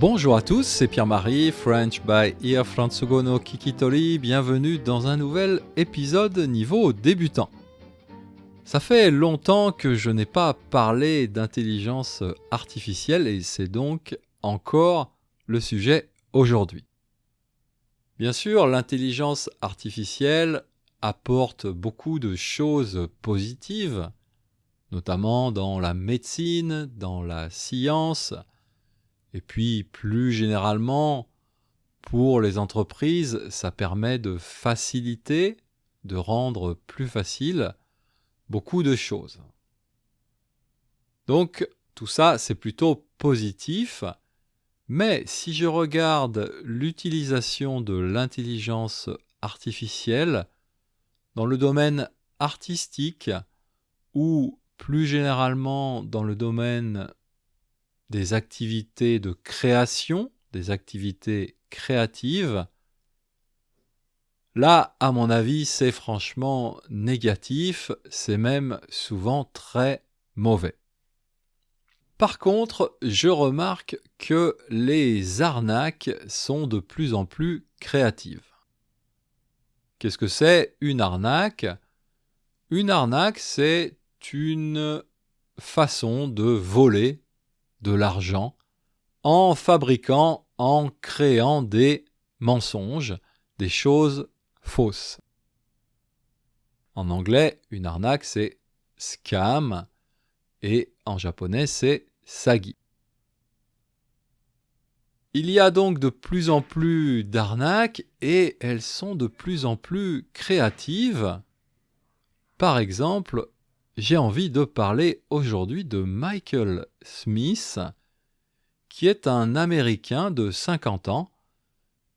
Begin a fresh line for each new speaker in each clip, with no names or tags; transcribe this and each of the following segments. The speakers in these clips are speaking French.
Bonjour à tous, c'est Pierre-Marie, French by Ear Fransugo no Kikitori. Bienvenue dans un nouvel épisode niveau débutant. Ça fait longtemps que je n'ai pas parlé d'intelligence artificielle et c'est donc encore le sujet aujourd'hui. Bien sûr, l'intelligence artificielle apporte beaucoup de choses positives, notamment dans la médecine, dans la science, et puis plus généralement, pour les entreprises, ça permet de faciliter, de rendre plus facile beaucoup de choses. Donc tout ça, c'est plutôt positif, mais si je regarde l'utilisation de l'intelligence artificielle dans le domaine artistique ou plus généralement dans le domaine des activités de création, des activités créatives, là, à mon avis, c'est franchement négatif, c'est même souvent très mauvais. Par contre, je remarque que les arnaques sont de plus en plus créatives. Qu'est-ce que c'est une arnaque ? Une arnaque, c'est une façon de voler de l'argent en fabriquant, en créant des mensonges, des choses fausses. En anglais, une arnaque, c'est scam et en japonais, c'est sagi. Il y a donc de plus en plus d'arnaques et elles sont de plus en plus créatives. Par exemple, j'ai envie de parler aujourd'hui de Michael Smith, qui est un Américain de 50 ans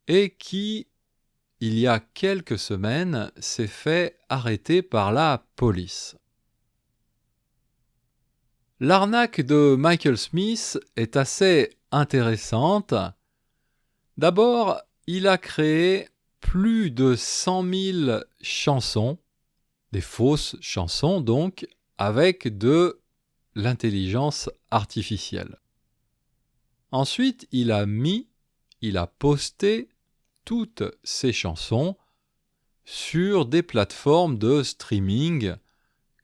et qui, il y a quelques semaines, s'est fait arrêter par la police. L'arnaque de Michael Smith est assez intéressante. D'abord, il a créé plus de 100 000 chansons, des fausses chansons donc, avec de l'intelligence artificielle. Ensuite, il a posté toutes ces chansons sur des plateformes de streaming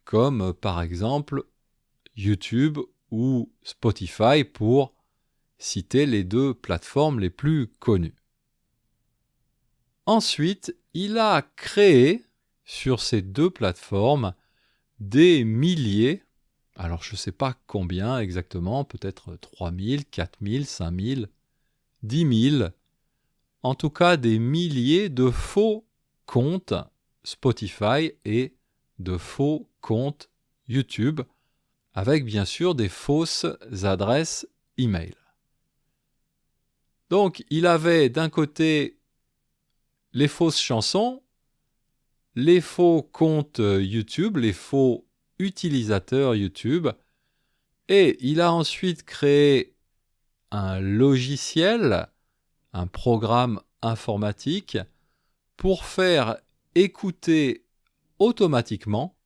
comme par exemple YouTube ou Spotify pour citer les deux plateformes les plus connues. Ensuite, il a créé sur ces deux plateformes des milliers, alors je ne sais pas combien exactement, peut-être 3000, 4000, 5000, 10 000, en tout cas des milliers de faux comptes Spotify et de faux comptes YouTube, avec bien sûr des fausses adresses email. Donc il avait d'un côté les fausses chansons, les faux comptes YouTube, les faux utilisateurs YouTube, et il a ensuite créé un logiciel, un programme informatique pour faire écouter automatiquement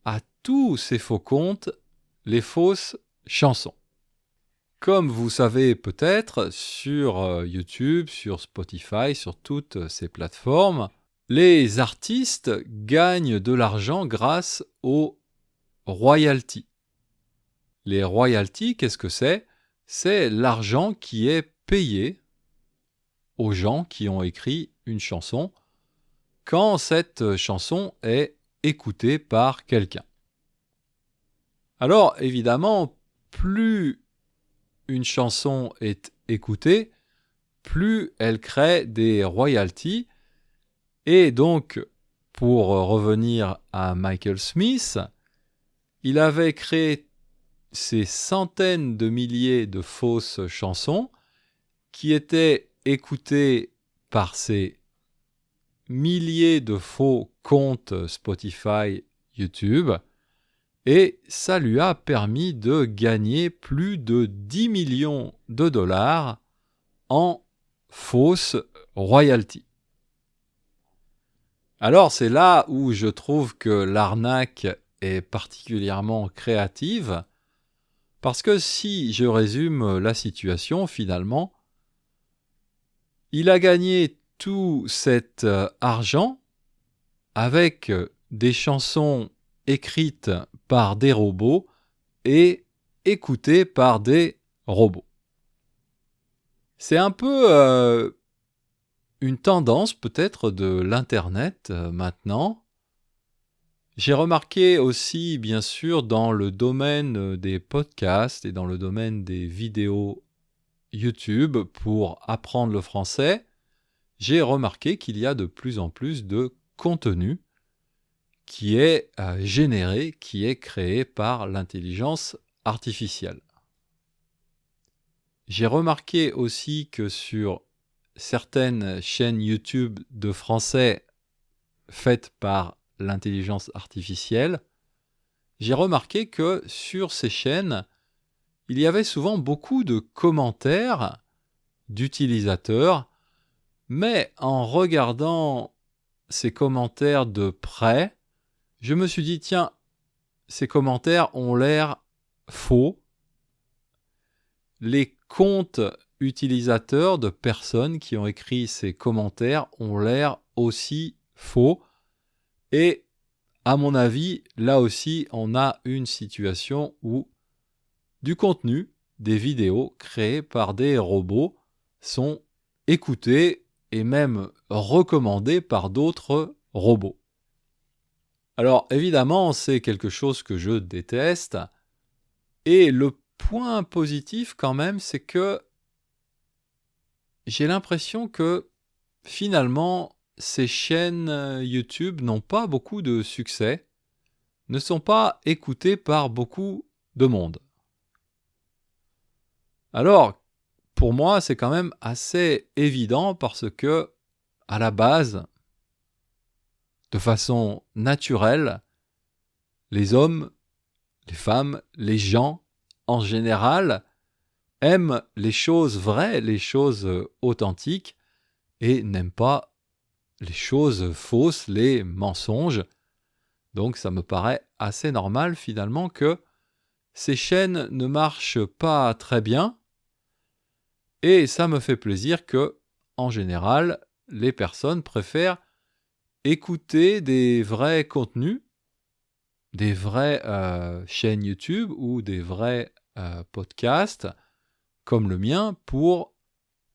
à tous ces faux comptes les fausses chansons. Comme vous savez peut-être, sur YouTube, sur Spotify, sur toutes ces plateformes, les artistes gagnent de l'argent grâce aux royalties. Les royalties, qu'est-ce que c'est ? C'est l'argent qui est payé aux gens qui ont écrit une chanson quand cette chanson est écoutée par quelqu'un. Alors, évidemment, plus une chanson est écoutée, plus elle crée des royalties. Et donc, pour revenir à Michael Smith, il avait créé ces centaines de milliers de fausses chansons qui étaient écoutées par ces milliers de faux comptes Spotify, YouTube, et ça lui a permis de gagner plus de 10 millions de dollars en fausses royalties. Alors c'est là où je trouve que l'arnaque est particulièrement créative, Parce que si je résume la situation, finalement, il a gagné tout cet argent avec des chansons écrites par des robots et écoutées par des robots. C'est un peu une tendance peut-être de l'Internet maintenant. J'ai remarqué aussi, bien sûr, dans le domaine des podcasts et dans le domaine des vidéos YouTube pour apprendre le français, j'ai remarqué qu'il y a de plus en plus de contenu qui est généré, qui est créé par l'intelligence artificielle. J'ai remarqué aussi que sur certaines chaînes YouTube de français faites par l'intelligence artificielle, j'ai remarqué que sur ces chaînes, il y avait souvent beaucoup de commentaires d'utilisateurs, mais en regardant ces commentaires de près, je me suis dit, tiens, ces commentaires ont l'air faux. Les comptes utilisateurs de personnes qui ont écrit ces commentaires ont l'air aussi faux. Et à mon avis, là aussi, on a une situation où du contenu, des vidéos créées par des robots sont écoutées et même recommandées par d'autres robots. Alors évidemment, c'est quelque chose que je déteste. Et le point positif quand même, c'est que j'ai l'impression que finalement, ces chaînes YouTube n'ont pas beaucoup de succès, ne sont pas écoutées par beaucoup de monde. Alors, pour moi, c'est quand même assez évident parce que, à la base, de façon naturelle, les hommes, les femmes, les gens, en général, aiment les choses vraies, les choses authentiques, et n'aiment pas les choses fausses, les mensonges. Donc ça me paraît assez normal finalement que ces chaînes ne marchent pas très bien, et ça me fait plaisir que, en général, les personnes préfèrent écouter des vrais contenus, des vraies chaînes YouTube ou des vrais podcasts comme le mien pour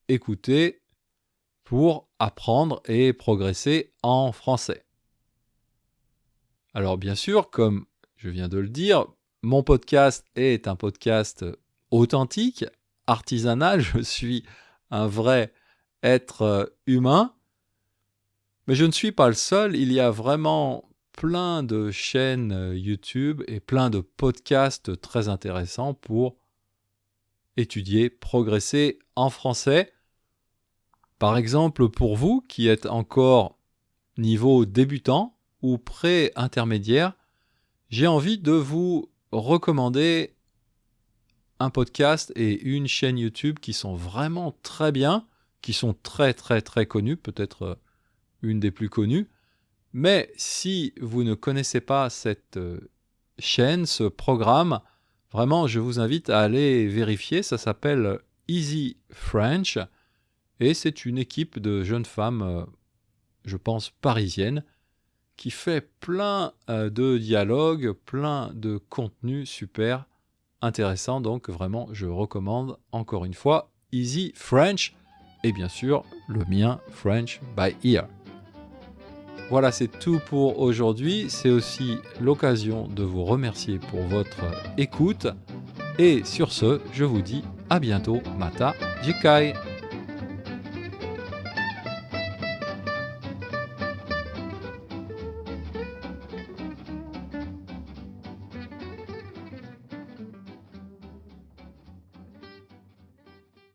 écouter, pour apprendre et progresser en français. Alors bien sûr, comme je viens de le dire, mon podcast est un podcast authentique, artisanal, je suis un vrai être humain, mais je ne suis pas le seul, il y a vraiment plein de chaînes YouTube et plein de podcasts très intéressants pour étudier, progresser en français. Par exemple, pour vous qui êtes encore niveau débutant ou pré-intermédiaire, j'ai envie de vous recommander un podcast et une chaîne YouTube qui sont vraiment très bien, qui sont très très très connus, peut-être une des plus connues. Mais si vous ne connaissez pas cette chaîne, ce programme, vraiment je vous invite à aller vérifier, ça s'appelle Easy French et c'est une équipe de jeunes femmes, je pense parisiennes, qui fait plein de dialogues, plein de contenus super intéressants. Donc vraiment, je recommande encore une fois Easy French et bien sûr le mien French by Ear. Voilà, c'est tout pour aujourd'hui. C'est aussi l'occasion de vous remercier pour votre écoute. Et sur ce, je vous dis à bientôt. Mata Jikai.